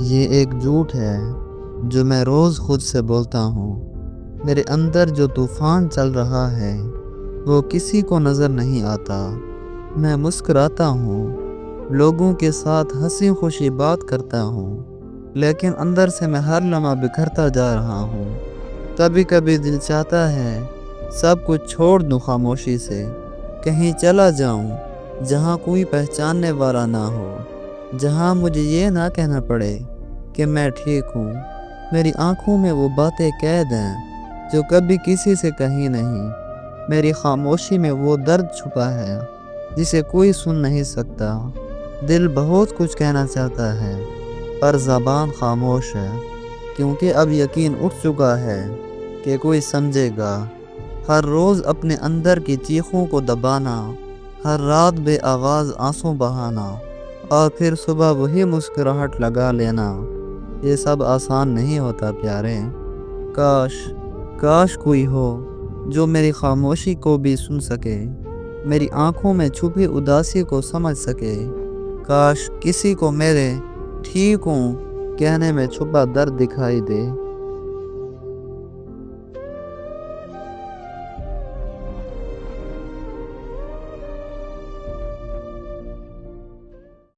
یہ ایک جھوٹ ہے جو میں روز خود سے بولتا ہوں۔ میرے اندر جو طوفان چل رہا ہے وہ کسی کو نظر نہیں آتا۔ میں مسکراتا ہوں، لوگوں کے ساتھ ہنسی خوشی بات کرتا ہوں، لیکن اندر سے میں ہر لمحہ بکھرتا جا رہا ہوں۔ کبھی کبھی دل چاہتا ہے سب کچھ چھوڑ دوں، خاموشی سے کہیں چلا جاؤں جہاں کوئی پہچاننے والا نہ ہو، جہاں مجھے یہ نہ کہنا پڑے کہ میں ٹھیک ہوں۔ میری آنکھوں میں وہ باتیں قید ہیں جو کبھی کسی سے کہی نہیں۔ میری خاموشی میں وہ درد چھپا ہے جسے کوئی سن نہیں سکتا۔ دل بہت کچھ کہنا چاہتا ہے پر زبان خاموش ہے، کیونکہ اب یقین اٹھ چکا ہے کہ کوئی سمجھے گا۔ ہر روز اپنے اندر کی چیخوں کو دبانا، ہر رات بے آواز آنسو بہانا، اور پھر صبح وہی مسکراہٹ لگا لینا، یہ سب آسان نہیں ہوتا پیارے۔ کاش کوئی ہو جو میری خاموشی کو بھی سن سکے، میری آنکھوں میں چھپی اداسی کو سمجھ سکے۔ کاش کسی کو میرے ٹھیک ہوں کہنے میں چھپا درد دکھائی دے۔